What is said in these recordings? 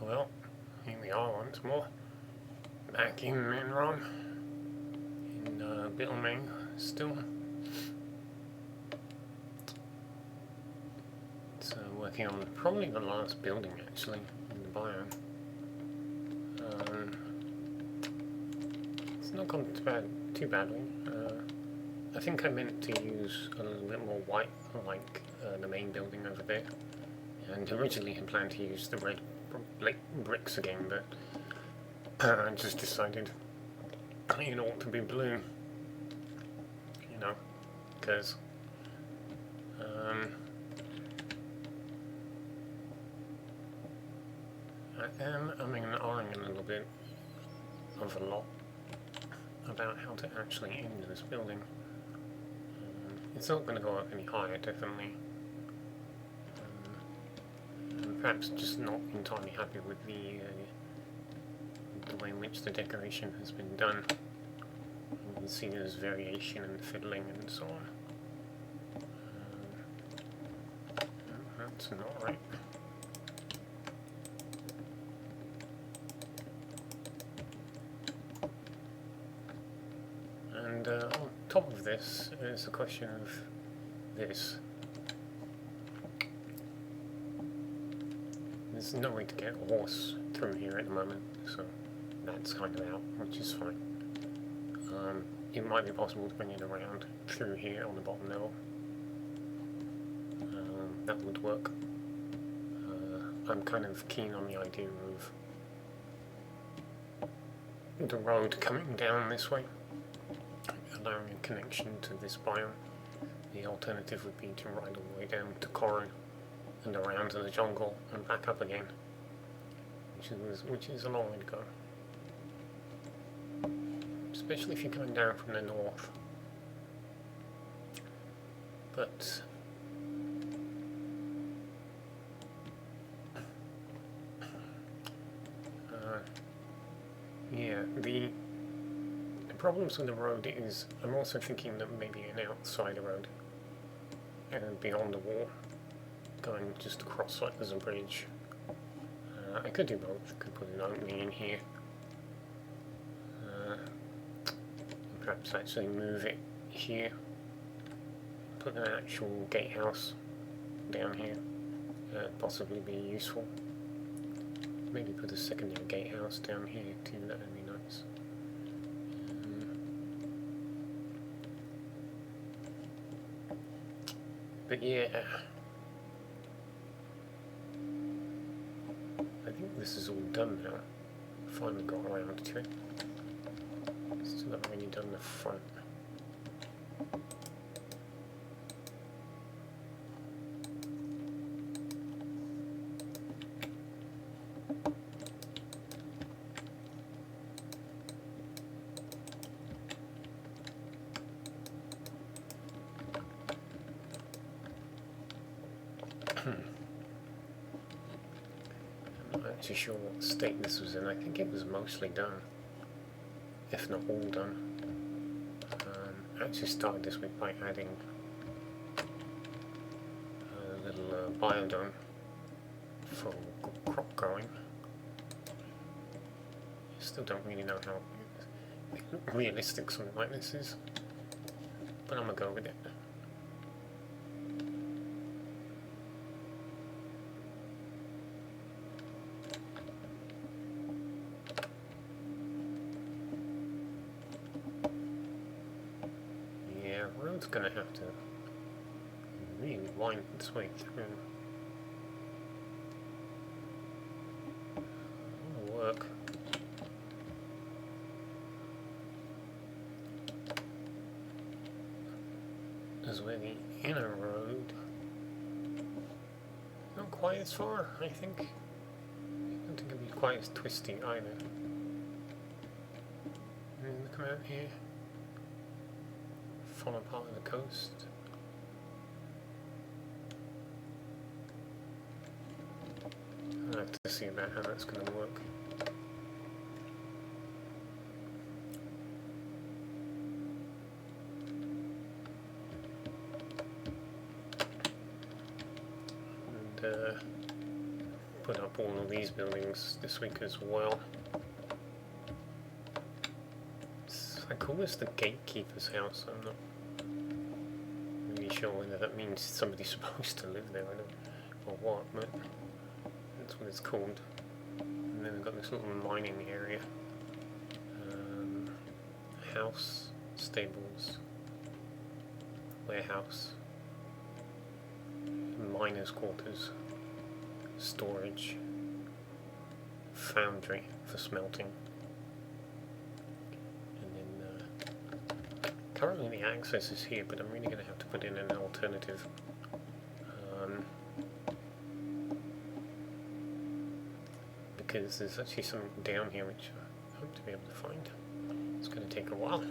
Well, here we are once more, back in Mittenrahm, in Mittenrahm still. So working on probably the last building actually, in the biome. It's not gone too badly. I think I meant to use a little bit more white, like the main building over there. And originally had planned to use the red bricks again, but I just decided it ought to be blue, because I am umming and ahhing a little bit of a lot about how to actually end this building. It's not going to go up any higher, definitely. Perhaps just not entirely happy with the way in which the decoration has been done. You can see there's variation in the fiddling and so on. That's not right. And on top of this is a question of this. There's no way to get a horse through here at the moment, so that's kind of out, which is fine. It might be possible to bring it around through here on the bottom level. That would work. I'm kind of keen on the idea of the road coming down this way, allowing a connection to this biome. The alternative would be to ride all the way down to Corin and around to the jungle and back up again, which is a long way to go. Especially if you're coming down from the north. But yeah, the problems with the road is I'm also thinking that maybe an outside road and beyond the wall, going just across like there's a bridge. I could do both. I could put an opening in here. Perhaps actually move it here. Put an actual gatehouse down here. Possibly be useful. Maybe put a secondary gatehouse down here too. That would be nice. But yeah. I think this is all done now. Finally got around to it. Still haven't really done the front. I'm not actually sure what state this was in. I think it was mostly done, if not all done. I actually started this week by adding a little biodome for crop growing. Still don't really know how realistic something like this is, but I'm gonna go with it. Road's gonna have to really wind its way through. It'll work. As where the inner road, not quite as far, I think. I don't think it'll be quite as twisty either. And then come out here. Follow part of the coast. I'll have to see about how that's going to work. And put up all of these buildings this week as well. I call this the gatekeeper's house. I'm not really sure whether that means somebody's supposed to live there or what, but that's what it's called. And then we've got this little mining area. House, stables, warehouse, miners' quarters, storage, foundry for smelting, and then currently the access is here, but I'm really going to have to put in an alternative. Because there's actually something down here which I hope to be able to find. It's going to take a while.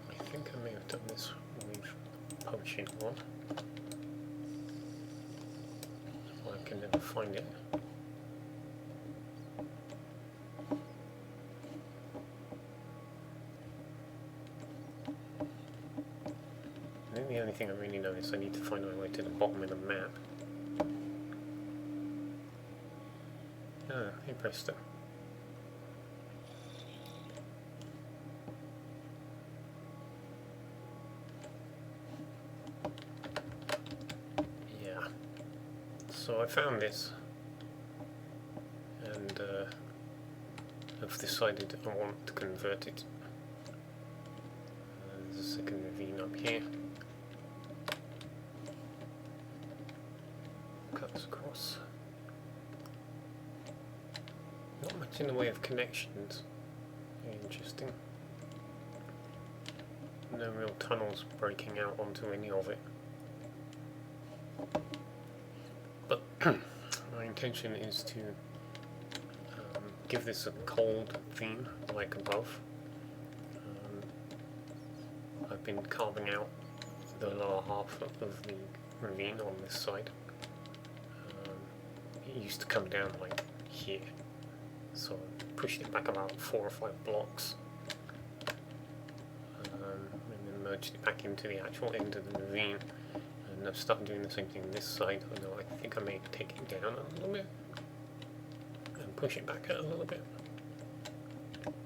I think I may have done this with potion on. I can never find it. The only thing I really know is I need to find my way to the bottom of the map. Ah, hey presto. Yeah. So I found this, and I've decided I want to convert it. There's a second ravine up here. Cuts across. Not much in the way of connections. Very interesting. No real tunnels breaking out onto any of it. But my intention is to give this a cold theme, like above. I've been carving out the lower half of the ravine on this side. It used to come down like here, so I pushed it back about 4 or 5 blocks, and then merged it back into the actual end of the ravine, and I've started doing the same thing this side, although I think I may take it down a little bit, and push it back a little bit,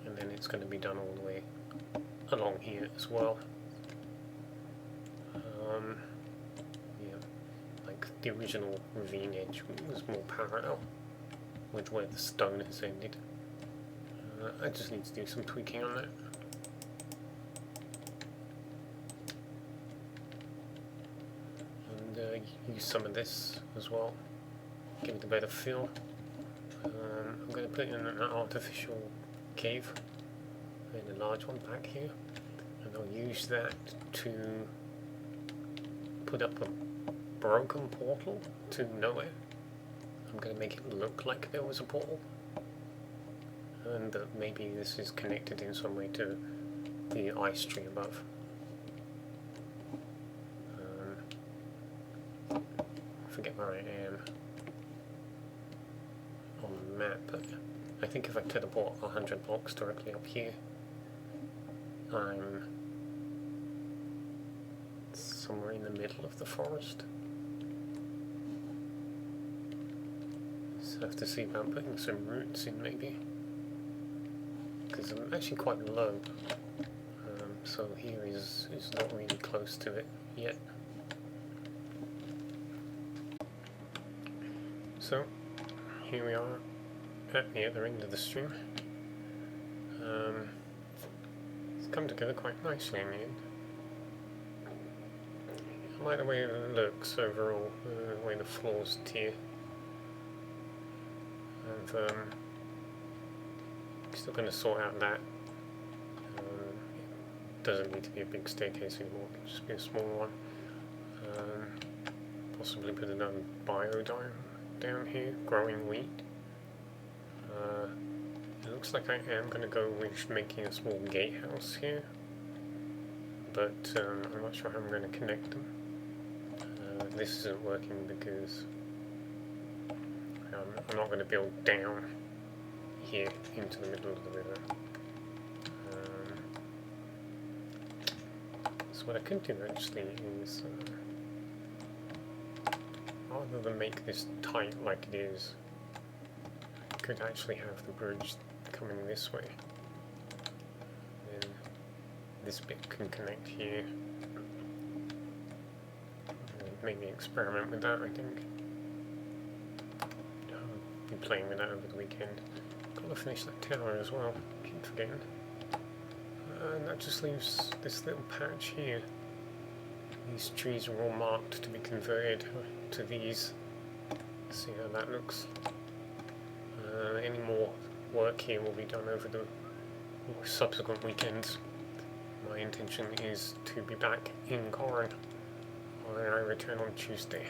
and then it's going to be done all the way along here as well. The original ravine edge was more parallel with where the stone has ended. I just need to do some tweaking on that. And use some of this as well, give it a better feel. I'm going to put in an artificial cave, and a large one back here, and I'll use that to put up a broken portal to nowhere. I'm going to make it look like there was a portal, and that maybe this is connected in some way to the ice tree above. I forget where I am on the map, but I think if I teleport 100 blocks directly up here, I'm somewhere in the middle of the forest. So I have to see about putting some roots in maybe, because I'm actually quite low, so here is not really close to it yet. So here we are at the other end of the stream. It's come together quite nicely in the end. I like the way it looks overall, the way the floor's tier. And still going to sort out that. It doesn't need to be a big staircase anymore, it can just be a small one. Possibly put another biodome down here, growing wheat. It looks like I am going to go with making a small gatehouse here, but I'm not sure how I'm going to connect them. This isn't working because I'm not going to build down here into the middle of the river. So what I could do actually is, rather than make this tight like it is, I could actually have the bridge coming this way. Then this bit can connect here. Maybe experiment with that, I think. I'll be playing with that over the weekend. Gotta finish that tower as well, keep forgetting. And that just leaves this little patch here. These trees are all marked to be converted to these. See how that looks. Any more work here will be done over the subsequent weekends. My intention is to be back in Corin when I return on Tuesday.